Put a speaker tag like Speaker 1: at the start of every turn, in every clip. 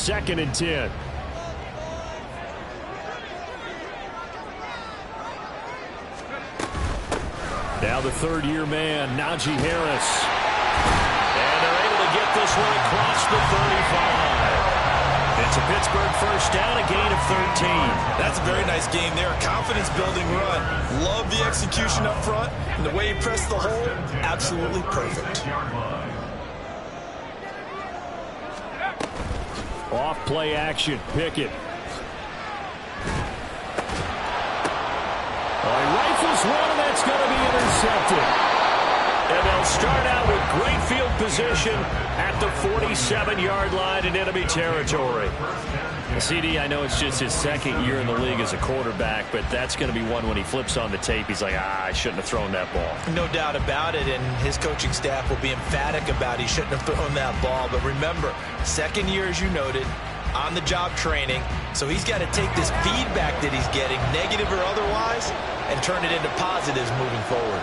Speaker 1: 2nd and 10. Now the third-year man, Najee Harris. And they're able to get this one across the 35. It's a Pittsburgh first down, a gain of 13.
Speaker 2: That's a very nice game there. A confidence-building run. Love the execution up front. And the way he pressed the hole, absolutely perfect.
Speaker 1: Off play action, Pickett. He rifles one, and that's going to be intercepted. And they'll start out with great field position at the 47-yard line in enemy territory. CD, I know it's just his 2nd year in the league as a quarterback, but that's going to be one when he flips on the tape. He's like, I shouldn't have thrown that ball.
Speaker 2: No doubt about it, and his coaching staff will be emphatic about he shouldn't have thrown that ball. But remember, 2nd year, as you noted, on-the-job training. So he's got to take this feedback that he's getting, negative or otherwise, and turn it into positives moving forward.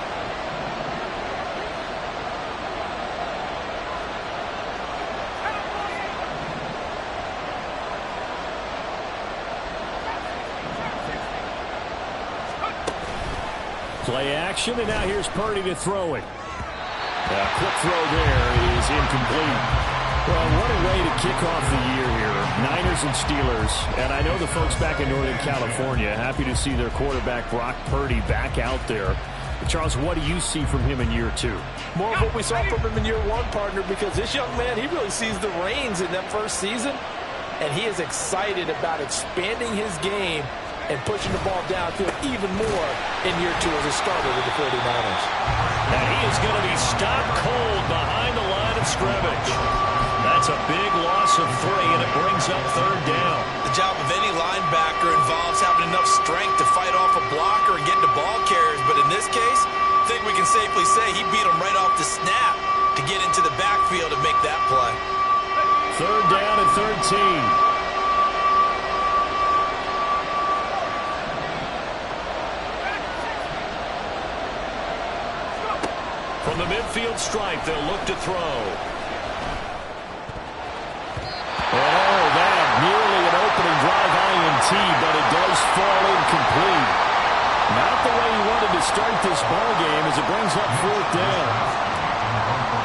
Speaker 1: Play action, and now here's Purdy to throw it. A quick throw there is incomplete. Well, what a way to kick off the year here. Niners and Steelers. And I know the folks back in Northern California happy to see their quarterback Brock Purdy back out there. But Charles, what do you see from him in year 2?
Speaker 3: More of what we saw from him in year 1, partner, because this young man, he really sees the reins in that first season. And he is excited about expanding his game and pushing the ball downfield even more in year 2 as a starter with the 49ers.
Speaker 1: And he is going to be stopped cold behind the line of scrimmage. That's a big loss of 3, and it brings up 3rd down.
Speaker 2: The job of any linebacker involves having enough strength to fight off a blocker and get into ball carriers. But in this case, I think we can safely say he beat him right off the snap to get into the backfield and make that play.
Speaker 1: 3rd down and 13. From the midfield stripe, they'll look to throw. Oh, that nearly an opening drive INT, but it does fall incomplete. Not the way he wanted to start this ball game as it brings up 4th down.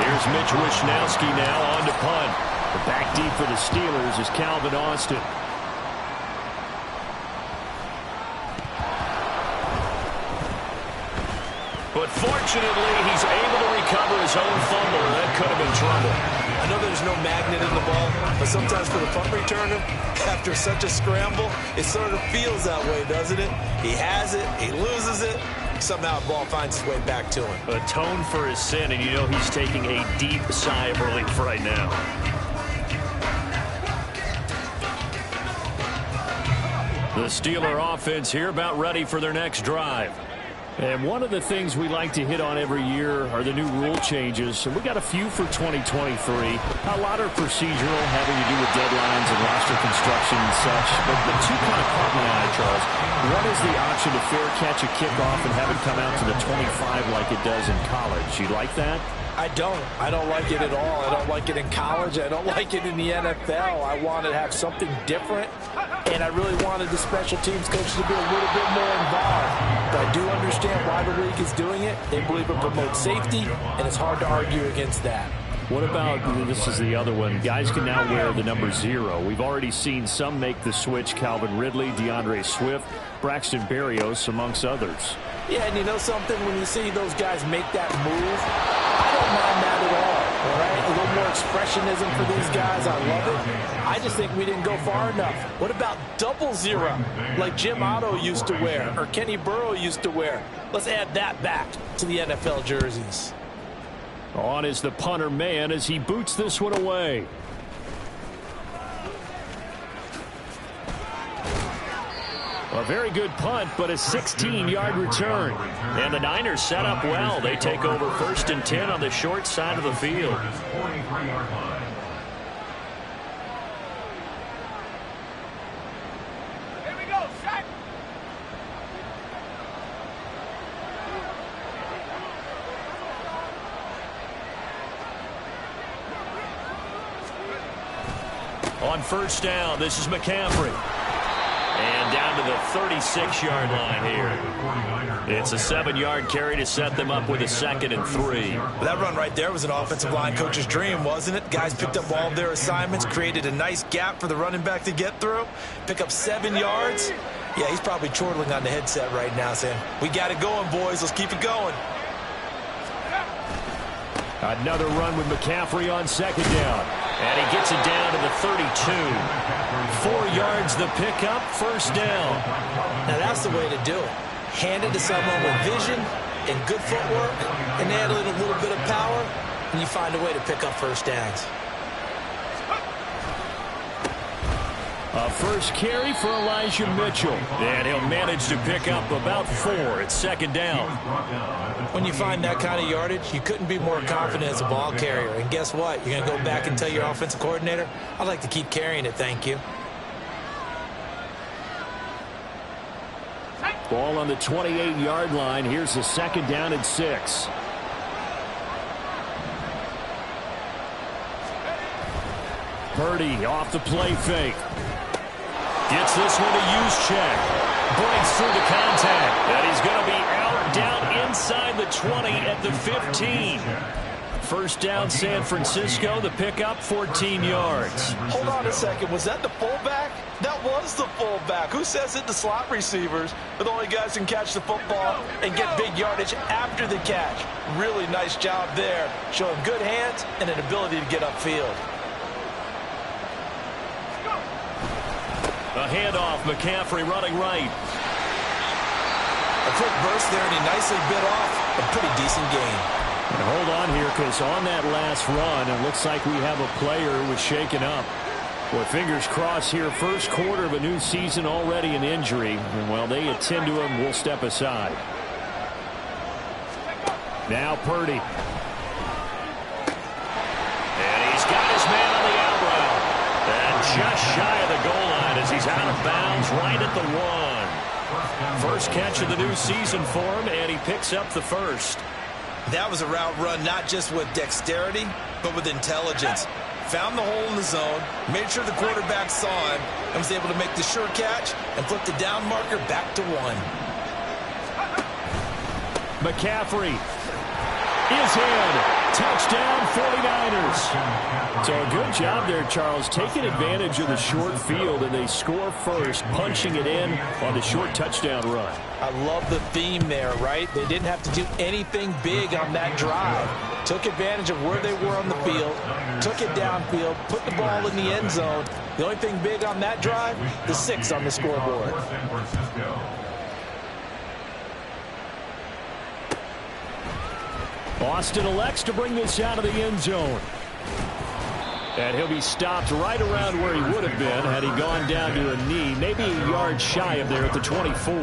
Speaker 1: Here's Mitch Wishnowski now on to punt. The back deep for the Steelers is Calvin Austin. But fortunately, he's able to recover his own fumble. That could have been trouble.
Speaker 2: I know there's no magnet in the ball, but sometimes for the punt returner, after such a scramble, it sort of feels that way, doesn't it? He has it, he loses it, somehow the ball finds its way back to him.
Speaker 1: Atone for his sin, and you know he's taking a deep sigh of relief right now. The Steeler offense here about ready for their next drive. And one of the things we like to hit on every year are the new rule changes. And we got a few for 2023. A lot are procedural, having to do with deadlines and roster construction and such. But the two kind of caught my eye, Charles. One is the option to fair catch a kickoff and have it come out to the 25 like it does in college. You like that?
Speaker 3: I don't. I don't like it at all. I don't like it in college. I don't like it in the NFL. I want to have something different, and I really wanted the special teams coaches to be a little bit more involved. But I do understand why the league is doing it. They believe it promotes safety, and it's hard to argue against that.
Speaker 1: What about, this is the other one, guys can now wear the number 0. We've already seen some make the switch, Calvin Ridley, DeAndre Swift, Braxton Berrios, amongst others.
Speaker 3: Yeah, and you know something? When you see those guys make that move, I don't mind that at all right? A little more expressionism for these guys. I love it. I just think we didn't go far enough. What about 00, like Jim Otto used to wear or Kenny Burrow used to wear? Let's add that back to the NFL jerseys.
Speaker 1: On is the punter man as he boots this one away. A very good punt, but a 16-yard return. And the Niners set up well. They take over 1st and 10 on the short side of the field. On on first down. This is McCaffrey. And down to the 36-yard line here. It's a 7-yard carry to set them up with a 2nd and 3.
Speaker 2: That run right there was an offensive line coach's dream, wasn't it? Guys picked up all of their assignments, created a nice gap for the running back to get through, pick up 7 yards. Yeah, he's probably chortling on the headset right now saying, we got it going, boys. Let's keep it going.
Speaker 1: Another run with McCaffrey on 2nd down. And he gets it down to the 32. 4 yards the pickup, first down.
Speaker 3: Now that's the way to do it. Hand it to someone with vision and good footwork, and add a little bit of power, and you find a way to pick up first downs.
Speaker 1: A first carry for Elijah Mitchell. And he'll manage to pick up about 4 at 2nd down.
Speaker 3: When you find that kind of yardage, you couldn't be more confident as a ball carrier. And guess what? You're going to go back and tell your offensive coordinator, I'd like to keep carrying it, thank you.
Speaker 1: Ball on the 28-yard line. Here's the 2nd down and 6. Purdy off the play fake. Gets this one to Juszczyk. Breaks through the contact. And he's going to be out down inside the 20 at the 15. First down, San Francisco. The pickup, 14 yards.
Speaker 2: Hold on a second. Was that the fullback? That was the fullback. Who says it? The slot receivers are the only guys who can catch the football and get big yardage after the catch. Really nice job there. Showing good hands and an ability to get upfield.
Speaker 1: A handoff, McCaffrey running right.
Speaker 2: A quick burst there, and he nicely bit off a pretty decent gain.
Speaker 1: And hold on here, because on that last run, it looks like we have a player who was shaken up. Well, fingers crossed here, first quarter of a new season, already an injury. And while they attend to him, we'll step aside. Now Purdy. And he's got his man on the out route. And just shy of the goal line as he's out of bounds right at the 1. First catch of the new season for him, and he picks up the first.
Speaker 2: That was a route run not just with dexterity, but with intelligence. Found the hole in the zone, made sure the quarterback saw him, and was able to make the sure catch and flip the down marker back to 1.
Speaker 1: McCaffrey is in. Touchdown, 49ers. So a good job there, Charles, taking advantage of the short field, and they score first, punching it in on the short touchdown run.
Speaker 3: I love the theme there, right? They didn't have to do anything big on that drive. Took advantage of where they were on the field, took it downfield, put the ball in the end zone. The only thing big on that drive, the 6 on the scoreboard.
Speaker 1: Austin elects to bring this out of the end zone. And he'll be stopped right around where he would have been had he gone down to a knee, maybe a yard shy of there at the 24.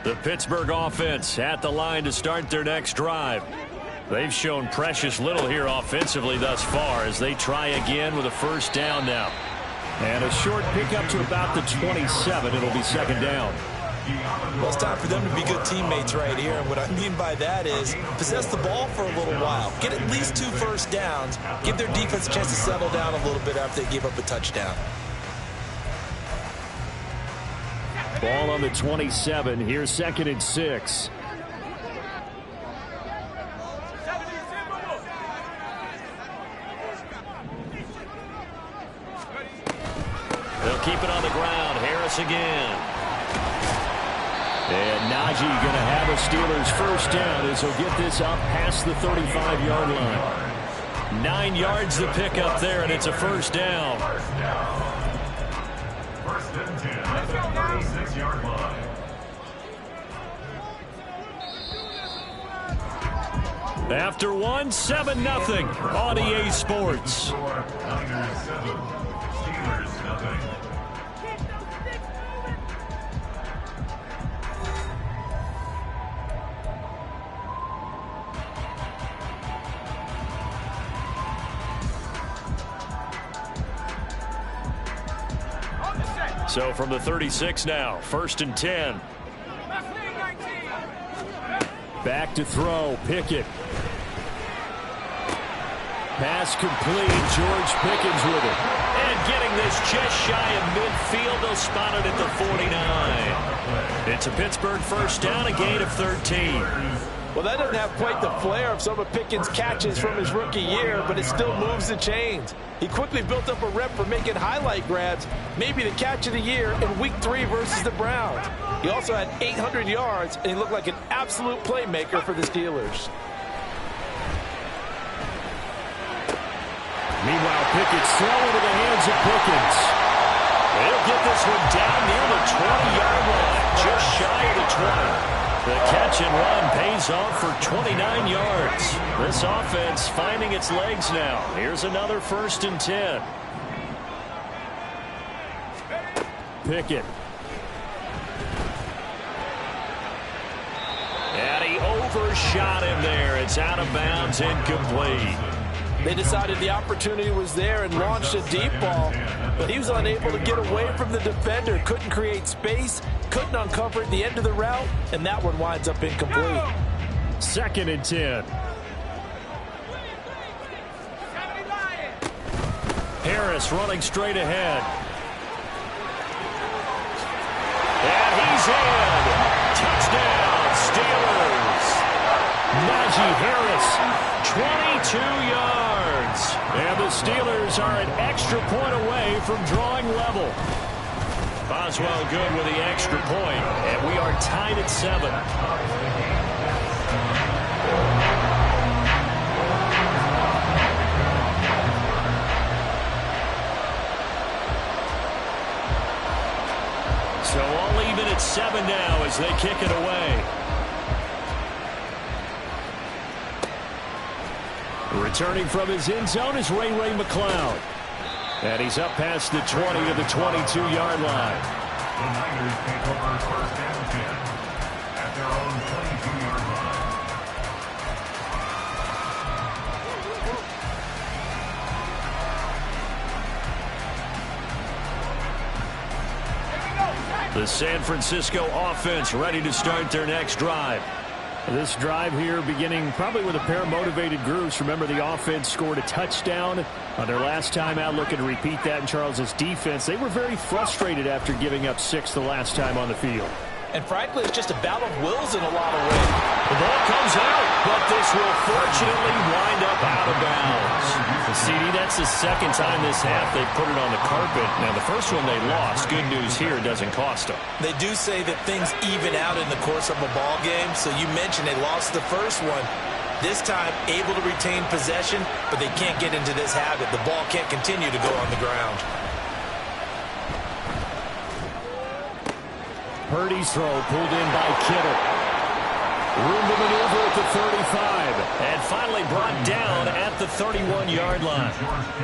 Speaker 1: The Pittsburgh offense at the line to start their next drive. They've shown precious little here offensively thus far as they try again with a first down now. And a short pickup to about the 27. It'll be second down.
Speaker 2: Well, it's time for them to be good teammates right here. And what I mean by that is possess the ball for a little while. Get at least 2 first downs. Give their defense a chance to settle down a little bit after they give up a touchdown.
Speaker 1: Ball on the 27. Here's second and 6. They'll keep it on the ground. Harris again. And Najee going to have a Steelers first down as he'll get this up past the 35-yard line. 9 yards to pick up there, and it's a first down.
Speaker 4: First and 10 at the 36-yard line.
Speaker 1: After one, 7-0 on EA Sports.
Speaker 4: Niners 7, Steelers nothing.
Speaker 1: So from the 36 now, first and 10. Back to throw. Pickett. Pass complete. George Pickens with it. And getting this just shy of midfield. They'll spot it at the 49. It's a Pittsburgh first down, a gain of 13.
Speaker 3: Well, that doesn't have quite the flair of some of Pickens' catches from his rookie year, but it still moves the chains. He quickly built up a rep for making highlight grabs, maybe the catch of the year in Week 3 versus the Browns. He also had 800 yards, and he looked like an absolute playmaker for the Steelers.
Speaker 1: Meanwhile, Pickett's throw into the hands of Pickens. They'll get this one down near the 20-yard line, just shy of the 20. The catch and run pays off for 29 yards. This offense finding its legs now. Here's another 1st and 10. Pickett. And he overshot him there. It's out of bounds, incomplete.
Speaker 3: They decided the opportunity was there and launched a deep ball, but he was unable to get away from the defender, couldn't create space, couldn't uncover at the end of the route, and that one winds up incomplete.
Speaker 1: 2nd and 10. Harris running straight ahead. And he's in. Touchdown, Steelers. Najee Harris, 22 yards. And the Steelers are an extra point away from drawing level. Boswell good with the extra point, and we are tied at 7. So all even at 7 now as they kick it away. Returning from his end zone is Ray McCloud. And he's up past the 20 to the 22-yard line.
Speaker 4: The Niners take over 1st and 10 at their own 22-yard line.
Speaker 1: The San Francisco offense ready to start their next drive. This drive here beginning probably with a pair of motivated groups. Remember, the offense scored a touchdown on their last time out. Looking to repeat that in Charles's defense. They were very frustrated after giving up 6 the last time on the field.
Speaker 3: And frankly, it's just a battle of wills in a lot of ways.
Speaker 1: The ball comes out, but this will fortunately wind up out of bounds. CD, that's the 2nd time this half they've put it on the carpet. Now, the first one they lost. Good news here, it doesn't cost them.
Speaker 2: They do say that things even out in the course of a ball game. So you mentioned they lost the first one. This time, able to retain possession, but they can't get into this habit. The ball can't continue to go on the ground.
Speaker 1: Purdy's throw pulled in by Kittle. Room to maneuver at the 35. And finally brought down at the 31-yard line.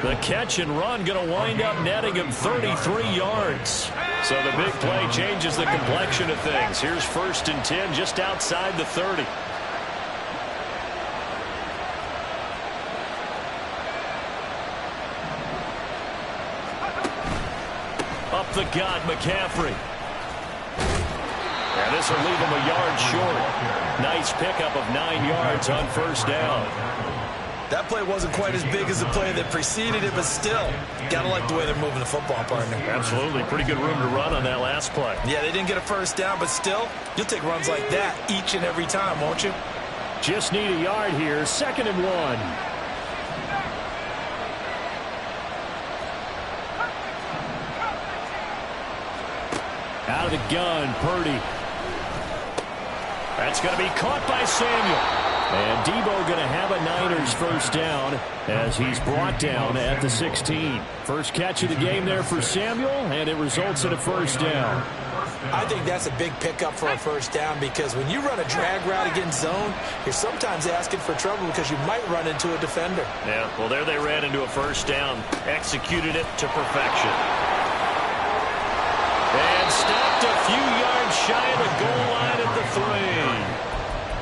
Speaker 1: The catch and run going to wind up netting him 33 yards. So the big play changes the complexion of things. Here's 1st and 10 just outside the 30. Up the gut, McCaffrey. And this will leave him a yard short. Nice pickup of 9 yards on 1st down.
Speaker 2: That play wasn't quite as big as the play that preceded it, but still, gotta like the way they're moving the football, partner.
Speaker 1: Absolutely. Pretty good room to run on that last play.
Speaker 2: Yeah, they didn't get a 1st down, but still, you'll take runs like that each and every time, won't you?
Speaker 1: Just need a yard here. 2nd and 1. Out of the gun, Purdy. That's going to be caught by Samuel. And Debo going to have a Niners 1st down as he's brought down at the 16. First catch of the game there for Samuel, and it results in a 1st down.
Speaker 2: I think that's a big pickup for a 1st down because when you run a drag route against zone, you're sometimes asking for trouble because you might run into a defender.
Speaker 1: Yeah, well, there they ran into a 1st down, executed it to perfection. And stopped a few yards shy of the goal line at the 3.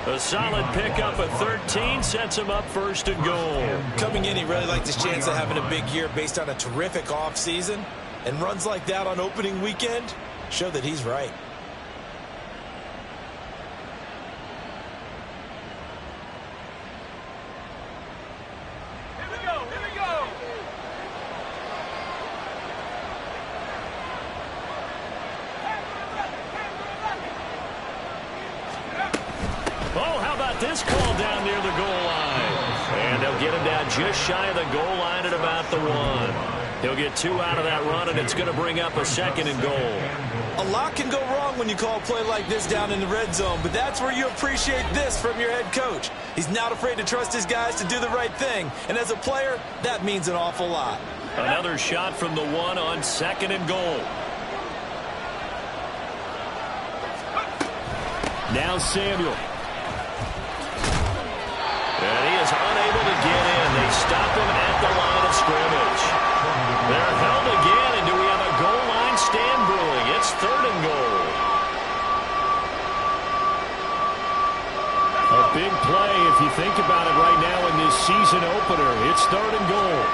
Speaker 1: A solid pickup at 13 sets him up 1st and goal.
Speaker 2: Coming in, he really liked his chance of having a big year based on a terrific offseason. And runs like that on opening weekend show that he's right.
Speaker 1: got this call down near the goal line? And they'll get him down just shy of the goal line at about the 1. He'll get 2 out of that run, and it's going to bring up a 2nd and goal.
Speaker 2: A lot can go wrong when you call a play like this down in the red zone, but that's where you appreciate this from your head coach. He's not afraid to trust his guys to do the right thing, and as a player, that means an awful lot.
Speaker 1: Another shot from the 1 on 2nd and goal. Now Samuel. And he is unable to get in. They stop him at the line of scrimmage. They're held again, and do we have a goal line stand brewing? It's 3rd and goal. A big play if you think about it right now in this season opener. It's 3rd and goal.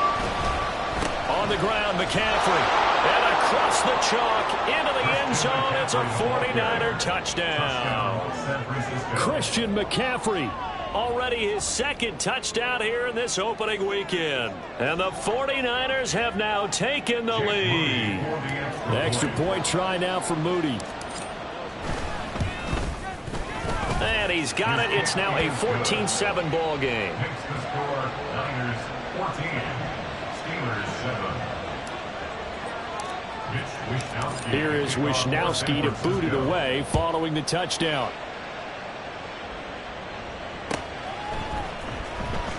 Speaker 1: On the ground, McCaffrey. And across the chalk into the end zone. It's a 49er touchdown. Christian McCaffrey. Already his 2nd touchdown here in this opening weekend. And the 49ers have now taken the lead. Extra point try now for Moody. And he's got it. It's now a 14-7 ball game.
Speaker 4: Makes the score Niners 14, Steelers 7.
Speaker 1: Here is Wishnowsky to boot it away following the touchdown.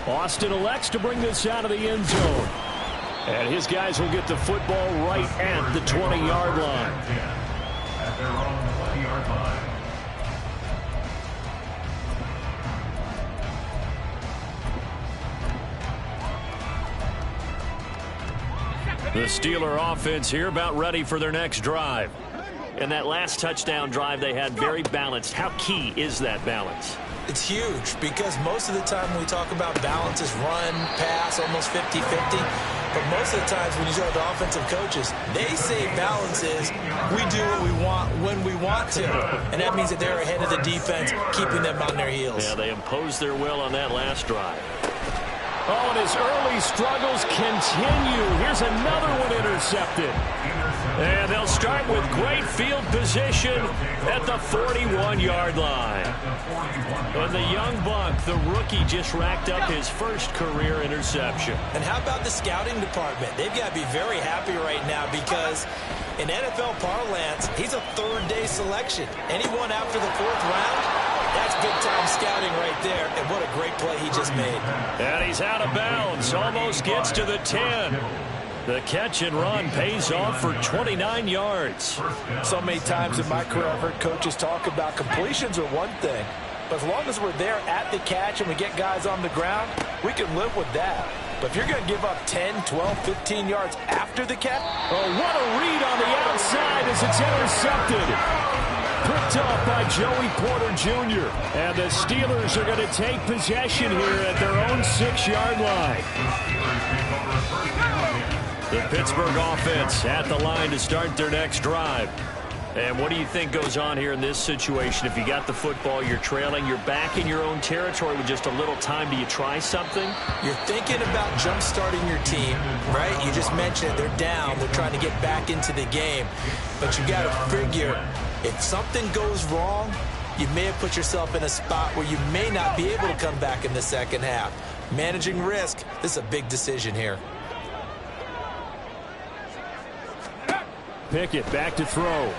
Speaker 1: Austin elects to bring this out of the end zone. And his guys will get the football right at the 20-yard line.
Speaker 4: At their own 20-yard line.
Speaker 1: The Steeler offense here about ready for their next drive. And that last touchdown drive they had very balanced. How key is that balance?
Speaker 2: It's huge because most of the time when we talk about balance is run, pass, almost 50-50. But most of the times when you talk to offensive coaches, they say balance is we do what we want when we want to. And that means that they're ahead of the defense, keeping them on their heels.
Speaker 1: Yeah, they imposed their will on that last drive. Oh, and his early struggles continue. Here's another one intercepted. And they'll start with great field position at the 41-yard line. And the young buck, the rookie, just racked up his first career interception.
Speaker 2: And how about the scouting department? They've got to be very happy right now because in NFL parlance, he's a third-day selection. Anyone after the 4th round? That's big-time scouting right there, and what a great play he just made.
Speaker 1: And he's out of bounds, almost gets to the 10. The catch and run pays off for 29 yards.
Speaker 3: So many times in my career I've heard coaches talk about completions are one thing, but as long as we're there at the catch and we get guys on the ground, we can live with that. But if you're going to give up 10, 12, 15 yards after the catch,
Speaker 1: oh, what a read on the outside as it's intercepted. Picked up by Joey Porter Jr. And the Steelers are going to take possession here at their own 6-yard line. The Pittsburgh offense at the line to start their next drive. And what do you think goes on here in this situation? If you got the football, you're trailing, you're back in your own territory with just a little time. Do you try something?
Speaker 2: You're thinking about jump-starting your team, right? You just mentioned it. They're down. They're trying to get back into the game. But you got to figure, if something goes wrong, you may have put yourself in a spot where you may not be able to come back in the second half. Managing risk, this is a big decision here.
Speaker 1: Pickett back to throw.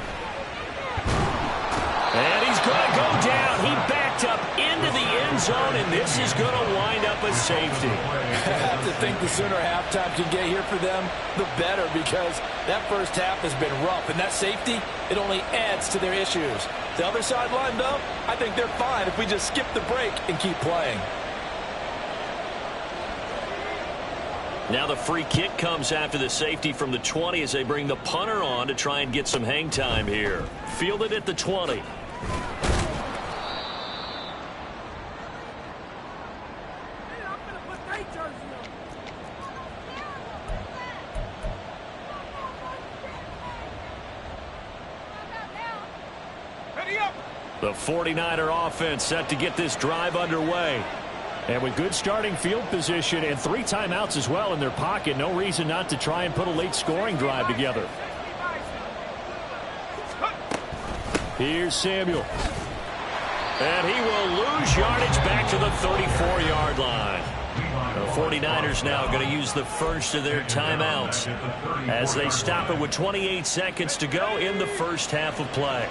Speaker 1: And he's going to go down. He backed up into the end zone, and this is going to wind up a safety.
Speaker 3: I have to think the sooner halftime can get here for them, the better, because that first half has been rough. And that safety, it only adds to their issues. The other sideline, though, I think they're fine if we just skip the break and keep playing.
Speaker 1: Now the free kick comes after the safety from the 20 as they bring the punter on to try and get some hang time here. Fielded at the 20. The 49er offense set to get this drive underway. And with good starting field position and 3 timeouts as well in their pocket, no reason not to try and put a late scoring drive together. Here's Samuel. And he will lose yardage back to the 34-yard line. The 49ers now going to use the first of their timeouts as they stop it with 28 seconds to go in the first half of play.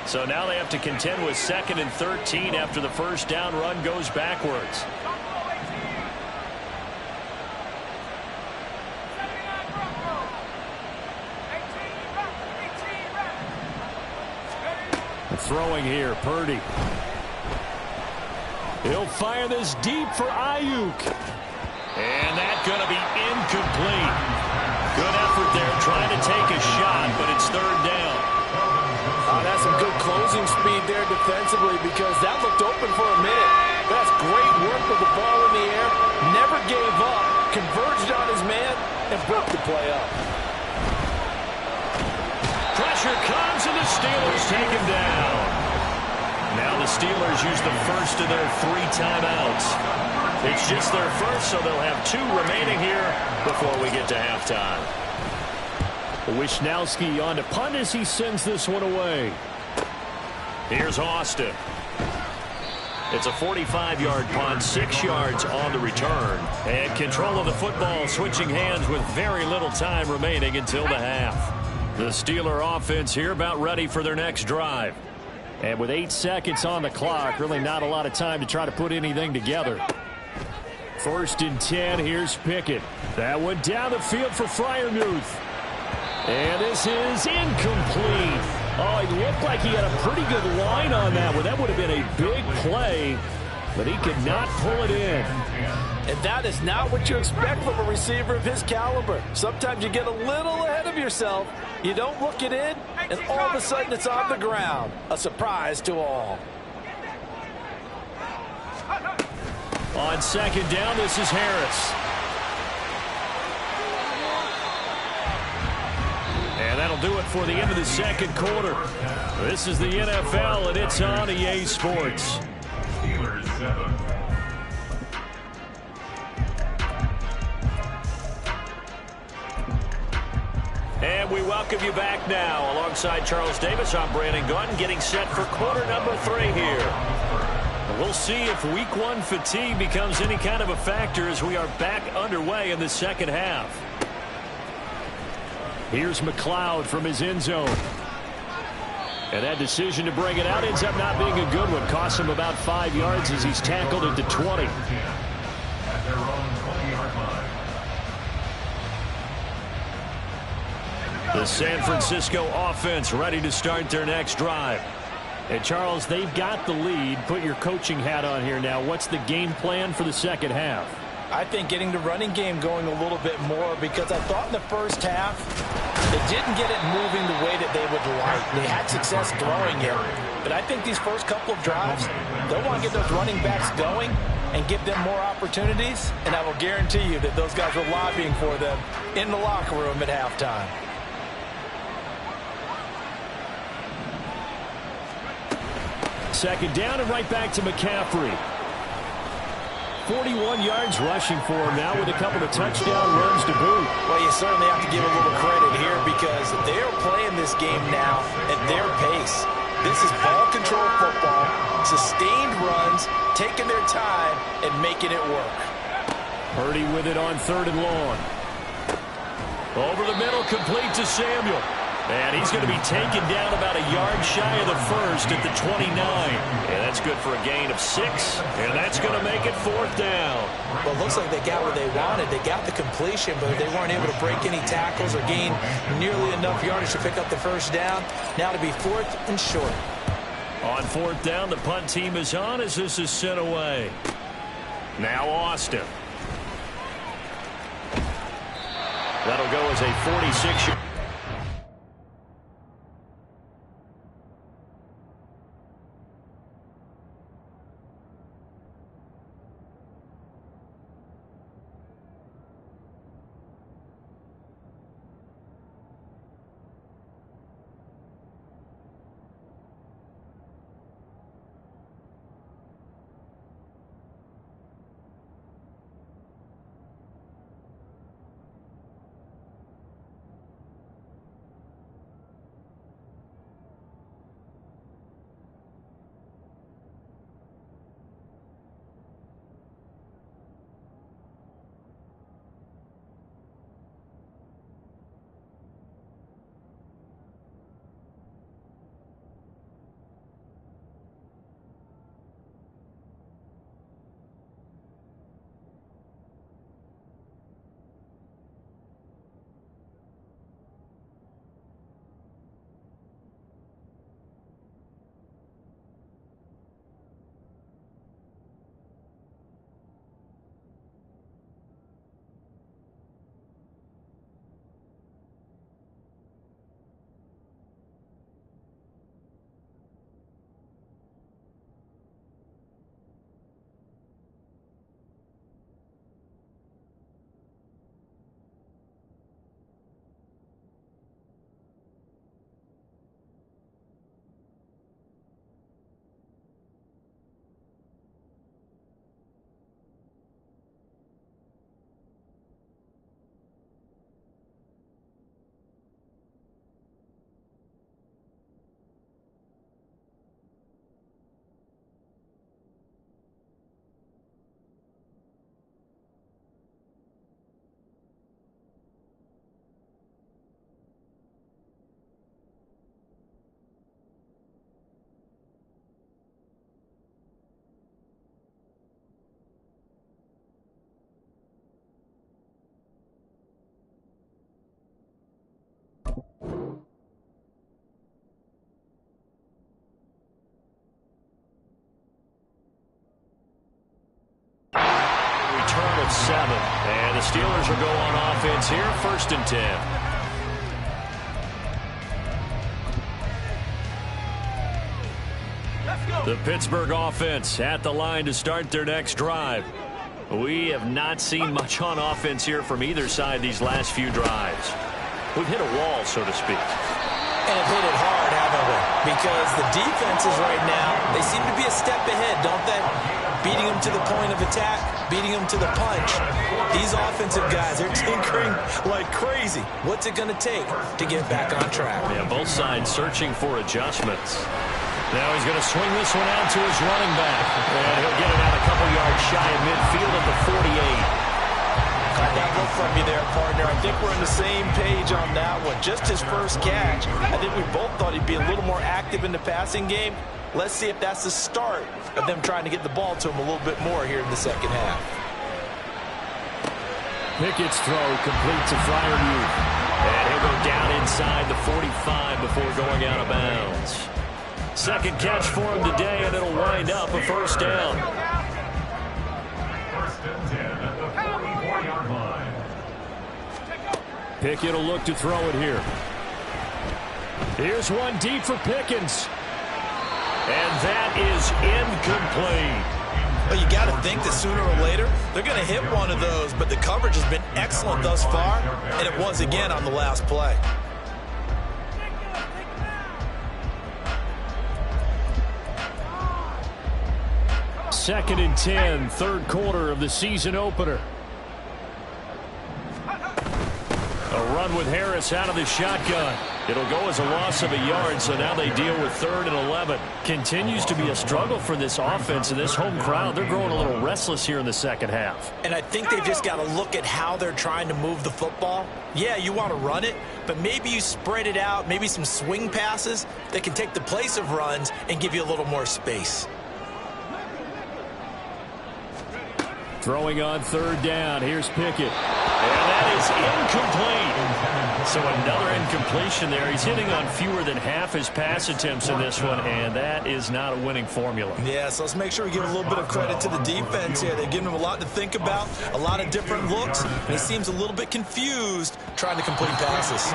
Speaker 1: So now they have to contend with 2nd and 13 after the first down run goes backwards. Throwing here, Purdy. He'll fire this deep for Ayuk. And that's going to be incomplete. Good effort there trying to take a shot, but it's 3rd down.
Speaker 3: That's some good closing speed there defensively because that looked open for a minute. That's great work with the ball in the air. Never gave up. Converged on his man and broke the play up.
Speaker 1: Pressure comes and the Steelers take him down. Now the Steelers use the first of their 3 timeouts. It's just their first, so they'll have 2 remaining here before we get to halftime. Wisnowski on to punt as he sends this one away. Here's Austin. It's a 45-yard punt, 6 yards on the return. And control of the football switching hands with very little time remaining until the half. The Steeler offense here about ready for their next drive. And with 8 seconds on the clock, really not a lot of time to try to put anything together. 1st and 10, here's Pickett. That one down the field for Freiermuth. And this is incomplete. Oh, he looked like he had a pretty good line on that one. That would have been a big play, but he could not pull it in.
Speaker 3: And that is not what you expect from a receiver of his caliber. Sometimes you get a little ahead of yourself. You don't look it in, and all of a sudden it's on the ground. A surprise to all.
Speaker 1: On 2nd down, this is Harris. And that'll do it for the end of the 2nd quarter. This is the NFL, and it's on EA Sports.
Speaker 4: Steelers 7.
Speaker 1: And we welcome you back now. Alongside Charles Davis, I'm Brandon Gunn, getting set for quarter number 3 here. We'll see if week 1 fatigue becomes any kind of a factor as we are back underway in the 2nd half. Here's McLeod from his end zone. And that decision to bring it out ends up not being a good one. Costs him about 5 yards as he's tackled into 20.
Speaker 4: At their own 20-yard line.
Speaker 1: The San Francisco offense ready to start their next drive. And Charles, they've got the lead. Put your coaching hat on here now. What's the game plan for the 2nd half?
Speaker 3: I think getting the running game going a little bit more because I thought in the first half they didn't get it moving the way that they would like. They had success throwing it. But I think these first couple of drives, they'll want to get those running backs going and give them more opportunities. And I will guarantee you that those guys were lobbying for them in the locker room at halftime.
Speaker 1: Second down and right back to McCaffrey. 41 yards rushing for him now with a couple of touchdown runs to boot.
Speaker 3: Well, you certainly have to give a little credit here because they're playing this game now at their pace. This is ball control football, sustained runs, taking their time and making it work.
Speaker 1: Purdy with it on 3rd and long. Over the middle, complete to Samuel. And he's going to be taken down about a yard shy of the first at the 29. And that's good for a gain of 6. And that's going to make it 4th down.
Speaker 2: Well, it looks like they got what they wanted. They got the completion, but they weren't able to break any tackles or gain nearly enough yardage to pick up the first down. Now to be 4th and short.
Speaker 1: On 4th down, the punt team is on as this is sent away. Now Austin. That'll go as a 46-yard. of 7. And the Steelers will go on offense here, 1st and 10. The Pittsburgh offense at the line to start their next drive. We have not seen much on offense here from either side these last few drives. We've hit a wall, so to speak.
Speaker 2: And have hit it hard, haven't we? Because the defenses right now, they seem to be a step ahead, don't they? Beating them to the point of attack, beating them to the punch. These offensive guys are tinkering like crazy. What's it going to take to get back on track?
Speaker 1: Yeah, both sides searching for adjustments. Now he's going to swing this one out to his running back. And he'll get it out a couple yards shy of midfield at the 48.
Speaker 2: Caught that look from you there, partner. I think we're on the same page on that one. Just his first catch. I think we both thought he'd be a little more active in the passing game. Let's see if that's the start of them trying to get the ball to him a little bit more here in the second half.
Speaker 1: Pickett's throw complete to Freiermuth. And he'll go down inside the 45 before going out of bounds. Second catch for him today, and it'll wind up a 1st down.
Speaker 4: 1st and 10 at the 44-yard line.
Speaker 1: Pickett will look to throw it here. Here's one deep for Pickens. And that is incomplete.
Speaker 2: Well, you got to think that sooner or later, they're going to hit one of those, but the coverage has been excellent thus far, and it was again on the last play.
Speaker 1: Second and 10, 3rd quarter of the season opener. A run with Harris out of the shotgun. It'll go as a loss of a yard, so now they deal with 3rd and 11. Continues to be a struggle for this offense and this home crowd. They're growing a little restless here in the second half.
Speaker 2: And I think they've just got to look at how they're trying to move the football. Yeah, you want to run it, but maybe you spread it out, maybe some swing passes that can take the place of runs and give you a little more space.
Speaker 1: Throwing on 3rd down. Here's Pickett. And that is incomplete. So another incompletion there. He's hitting on fewer than half his pass attempts in this one, and that is not a winning formula.
Speaker 2: Yeah, so let's make sure we give a little bit of credit to the defense here. They've given him a lot to think about, a lot of different looks, and he seems a little bit confused trying to complete passes.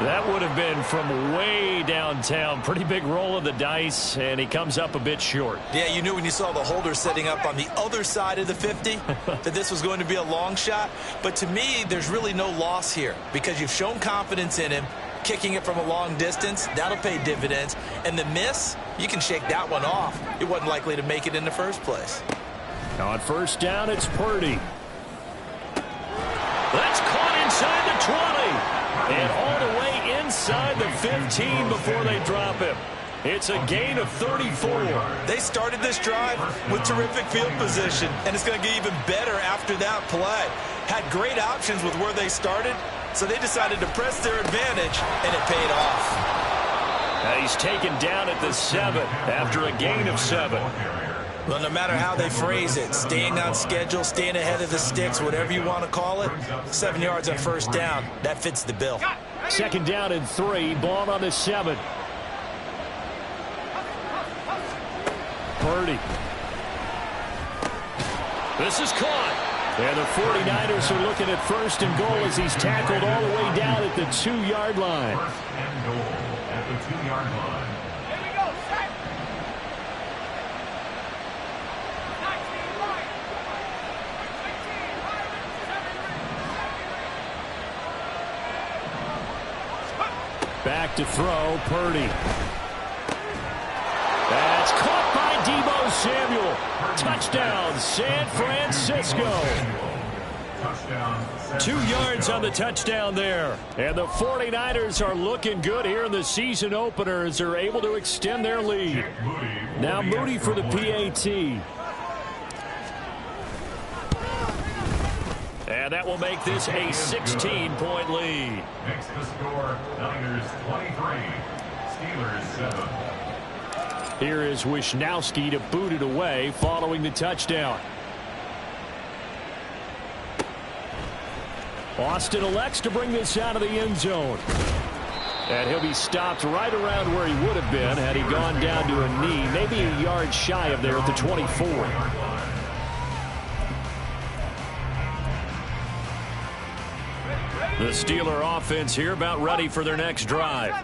Speaker 1: That would have been from way downtown. Pretty big roll of the dice, and he comes up a bit short.
Speaker 2: Yeah, you knew when you saw the holder setting up on the other side of the 50 that this was going to be a long shot. But to me, there's really no loss here because you've shown confidence in him. Kicking it from a long distance, that'll pay dividends. And the miss, you can shake that one off. It wasn't likely to make it in the first place.
Speaker 1: On 1st down, it's Purdy. That's caught inside the 20. And all the way inside the 15 before they drop him. It's a gain of 34.
Speaker 2: They started this drive with terrific field position, and it's going to get even better after that play. Had great options with where they started, so they decided to press their advantage, and it paid off.
Speaker 1: Now he's taken down at the 7 after a gain of 7.
Speaker 2: Well, no matter how they phrase it, staying on schedule, staying ahead of the sticks, whatever you want to call it, 7 yards on 1st down, that fits the bill.
Speaker 1: 2nd down and 3, ball on the 7. Purdy. This is caught. And the 49ers are looking at 1st and goal as he's tackled all the way down at the 2-yard line.
Speaker 4: 1st and goal at the 2-yard line.
Speaker 1: Back to throw, Purdy. That's caught by Deebo Samuel. Touchdown, San Francisco. 2 yards on the touchdown there. And the 49ers are looking good here in the season opener as they're able to extend their lead. Now Moody for the PAT. And that will make this a 16-point lead.
Speaker 4: Next to score, Niners 23, Steelers 7.
Speaker 1: Here is Wisnowski to boot it away following the touchdown. Austin elects to bring this out of the end zone. And he'll be stopped right around where he would have been had he gone down to a knee, maybe a yard shy of there at the 24. The Steeler offense here about ready for their next drive.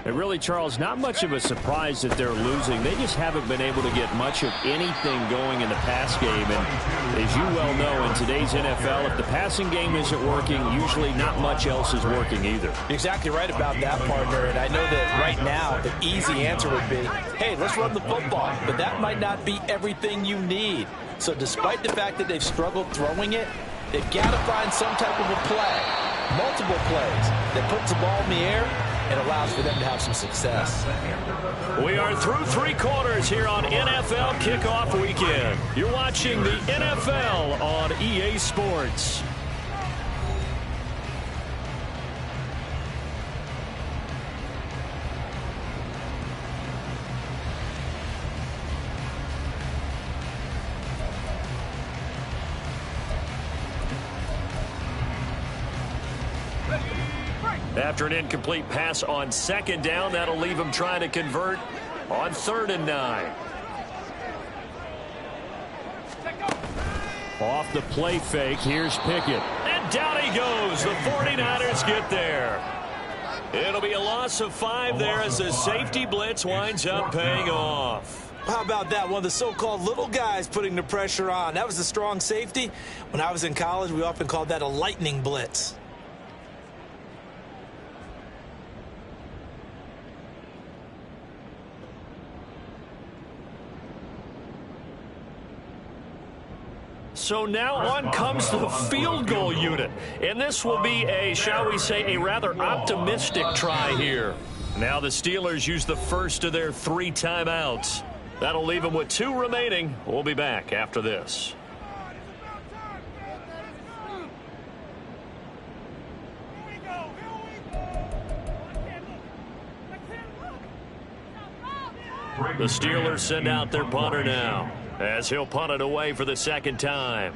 Speaker 1: And really, Charles, not much of a surprise that they're losing. They just haven't been able to get much of anything going in the pass game. And as you well know, in today's NFL, if the passing game isn't working, usually not much else is working either.
Speaker 3: You're exactly right about that, partner. And I know that right now the easy answer would be, hey, let's run the football. But that might not be everything you need. So despite the fact that they've struggled throwing it, they've got to find some type of a play, multiple plays, that puts the ball in the air and allows for them to have some success.
Speaker 1: We are through 3 quarters here on NFL Kickoff Weekend. You're watching the NFL on EA Sports. After an incomplete pass on 2nd down, that'll leave him trying to convert on 3rd and 9. Off the play fake, here's Pickett. And down he goes. The 49ers get there. It'll be a loss of 5 there as the safety blitz winds up paying off.
Speaker 3: How about that? One of the so-called little guys putting the pressure on. That was a strong safety. When I was in college, we often called that a lightning blitz.
Speaker 1: So now on comes the field goal unit. And this will be a, shall we say, a rather optimistic try here. Now the Steelers use the first of their 3 timeouts. That'll leave them with 2 remaining. We'll be back after this. The Steelers send out their punter now, as he'll punt it away for the 2nd time.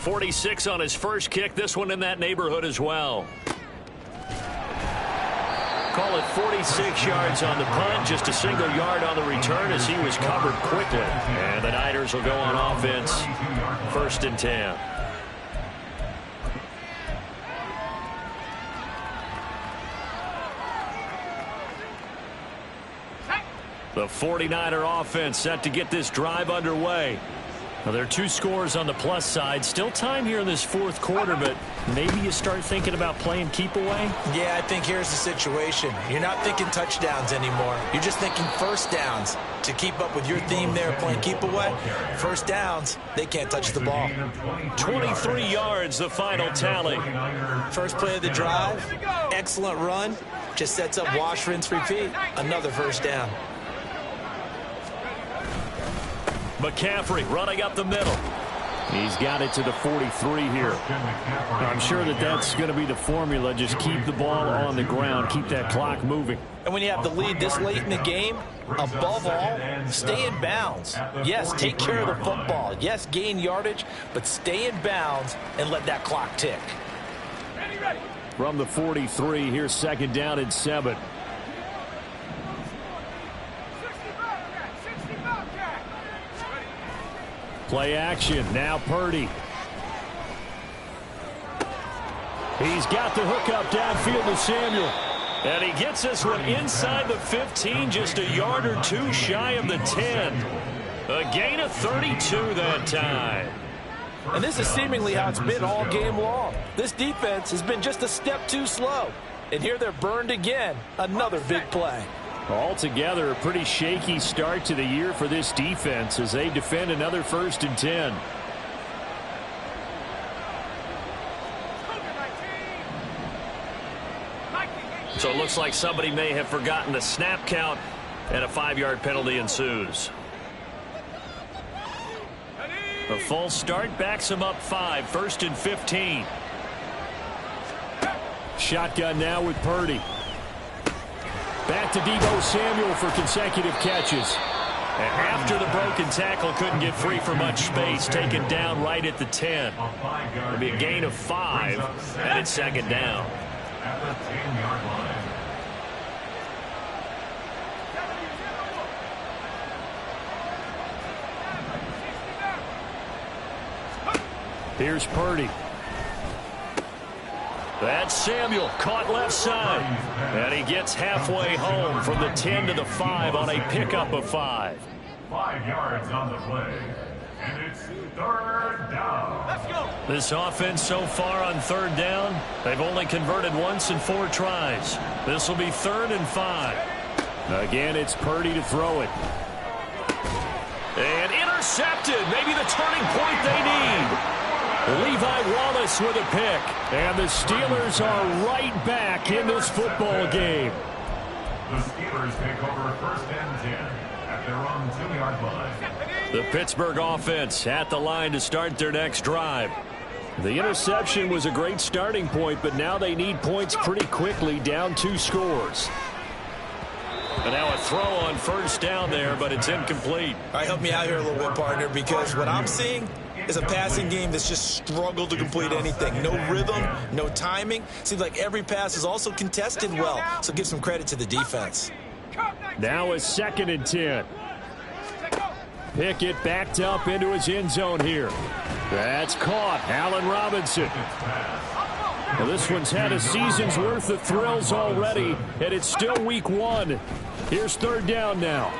Speaker 1: .46 on his first kick. This one in that neighborhood as well. Call it 46 yards on the punt, just a single yard on the return as he was covered quickly. And the Niners will go on offense, 1st and 10. The 49er offense set to get this drive underway. Now, there are 2 scores on the plus side. Still time here in this 4th quarter, but maybe you start thinking about playing keep away?
Speaker 3: Yeah, I think here's the situation. You're not thinking touchdowns anymore. You're just thinking first downs. To keep up with your theme there, playing keep away, first downs, they can't touch the ball.
Speaker 1: 23 yards, the final tally.
Speaker 3: First play of the drive, excellent run. Just sets up wash, rinse, repeat. Another first down.
Speaker 1: McCaffrey running up the middle. He's got it to the 43 here. I'm sure that that's going to be the formula. Just keep the ball on the ground. Keep that clock moving.
Speaker 3: And when you have the lead this late in the game, above all, stay in bounds. Yes, take care of the football. Yes, gain yardage, but stay in bounds and let that clock tick.
Speaker 1: From the 43, here's 2nd down and 7. Play action. Now Purdy. He's got the hook up downfield to Samuel. And he gets this one inside the 15, just a yard or 2 shy of the 10. A gain of 32 that time.
Speaker 3: And this is seemingly how it's been all game long. This defense has been just a step too slow. And here they're burned again. Another big play.
Speaker 1: Altogether, a pretty shaky start to the year for this defense as they defend another 1st and 10. So it looks like somebody may have forgotten the snap count, and a 5-yard penalty ensues. A false start backs him up 5, 1st and 15. Shotgun now with Purdy. Back to Deebo Samuel for consecutive catches. And after the broken tackle, couldn't get free for much space. Taken down right at the 10. It'll be a gain of 5, and it's 2nd down.
Speaker 4: At the 10-yard line.
Speaker 1: Here's Purdy. That's Samuel, caught left side. And he gets halfway home from the 10 to the 5 on a pickup of 5.
Speaker 4: 5 yards on the play. And it's third down.
Speaker 3: Let's go.
Speaker 1: This offense so far on third down, they've only converted once in 4 tries. This will be 3rd and 5. Again, it's Purdy to throw it. And intercepted. Maybe the turning point they need. Levi Wallace with a pick. And the Steelers are right back in this football game.
Speaker 4: The Steelers take over 1st and 10 at their own 2-yard line.
Speaker 1: The Pittsburgh offense at the line to start their next drive. The interception was a great starting point, but now they need points pretty quickly, down 2 scores. And now a throw on 1st down there, but it's incomplete.
Speaker 2: All right, help me out here a little bit, partner, because what I'm seeing is a passing game that's just struggled to complete anything. No rhythm, no timing. Seems like every pass is also contested well, so give some credit to the defense.
Speaker 1: Now a 2nd and 10. Pickett backed up into his end zone here. That's caught. Allen Robinson. Well, this one's had a season's worth of thrills already, and it's still week 1. Here's 3rd down now.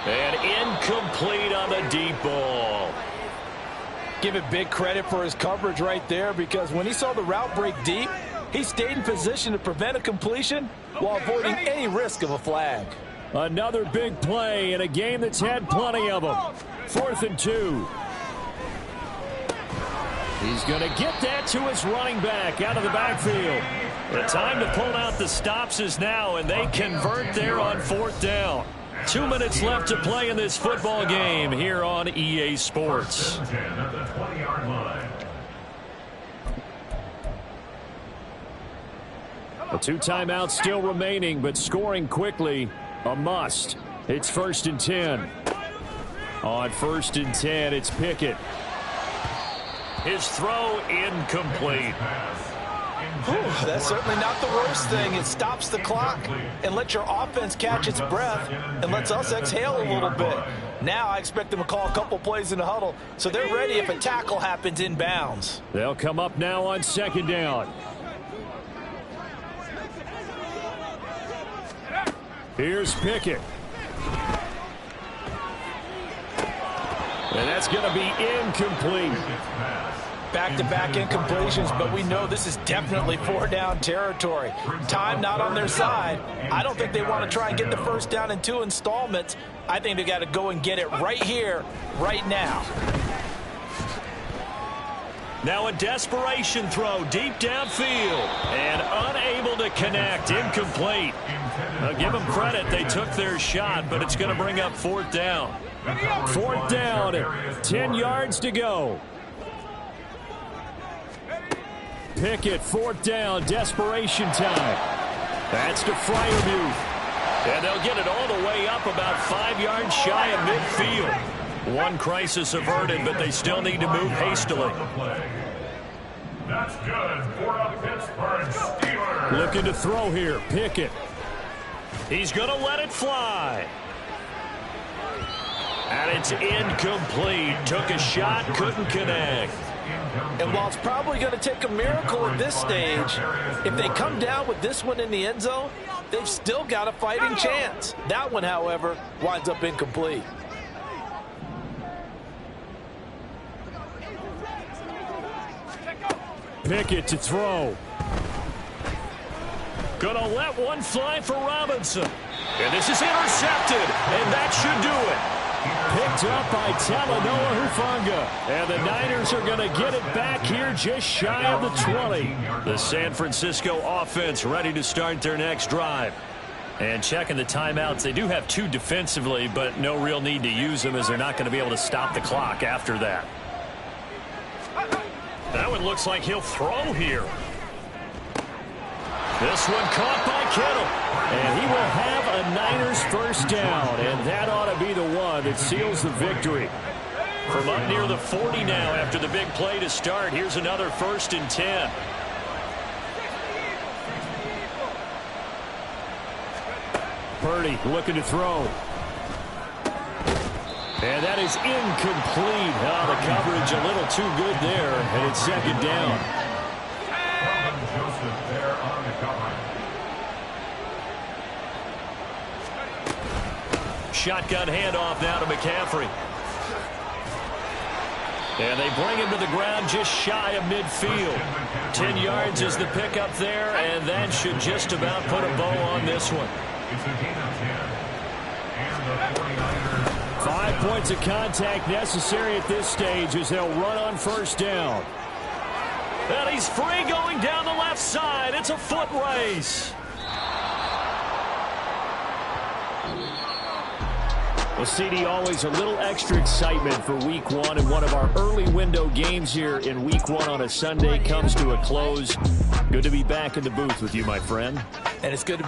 Speaker 1: And incomplete on the deep ball.
Speaker 3: Give it big credit for his coverage right there, because when he saw the route break deep, he stayed in position to prevent a completion while avoiding any risk of a flag.
Speaker 1: Another big play in a game that's had plenty of them. 4th and 2. He's going to get that to his running back out of the backfield. The time to pull out the stops is now, and they convert there on 4th down. 2 minutes left to play in this football game here on EA Sports.
Speaker 4: At the 20-yard line.
Speaker 1: The 2 timeouts still remaining, but scoring quickly, a must. It's 1st and 10. On 1st and 10, it's Pickett. His throw incomplete.
Speaker 3: That's certainly not the worst thing. It stops the clock and lets your offense catch its breath and lets us exhale a little bit. Now I expect them to call a couple plays in the huddle, so they're ready if a tackle happens in bounds.
Speaker 1: They'll come up now on 2nd down. Here's Pickett. And that's going to be incomplete.
Speaker 3: Back-to-back incompletions, but we know this is definitely 4-down territory. Time not on their side. I don't think they want to try and get the 1st down in 2 installments. I think they got to go and get it right here, right now.
Speaker 1: Now a desperation throw deep downfield and unable to connect. Incomplete. Give them credit. They took their shot, but it's going to bring up 4th down. 4th down, 10 yards to go. Pickett, 4th down, desperation time. That's to Freiermuth. And they'll get it all the way up about 5 yards shy of midfield. One crisis averted, but they still need to move hastily.
Speaker 4: That's good for the Pittsburgh Steelers.
Speaker 1: Looking to throw here, Pickett. He's going to let it fly. And it's incomplete. Took a shot, couldn't connect.
Speaker 3: And while it's probably going to take a miracle at this stage, if they come down with this one in the end zone, they've still got a fighting chance. That one, however, winds up incomplete.
Speaker 1: Pickett to throw. Gonna let one fly for Robinson. And this is intercepted, and that should do it. Picked up by Talanoa Hufanga. And the Niners are going to get it back here just shy of the 20. The San Francisco offense ready to start their next drive. And checking the timeouts, they do have 2 defensively, but no real need to use them as they're not going to be able to stop the clock after that. That one looks like he'll throw here. This one caught by Kittle. And he will have a Niners 1st down. And that ought to be the one that seals the victory. From up near the 40 now after the big play to start, here's another 1st and 10. Purdy looking to throw. And that is incomplete. The coverage a little too good there, and it's second down.
Speaker 4: Kelvin Joseph there on the cover.
Speaker 1: Shotgun handoff now to McCaffrey. And they bring him to the ground just shy of midfield. 10 yards is the pickup there, and that should just about put a bow on this one.
Speaker 4: It's a gain of 10. And the 49ers.
Speaker 1: 5 points of contact necessary at this stage as they'll run on first down. And he's free going down the left side. It's a foot race. Well, CD, always a little extra excitement for Week 1, and one of our early window games here in Week 1 on a Sunday comes to a close. Good to be back in the booth with you, my friend.
Speaker 3: And it's good to be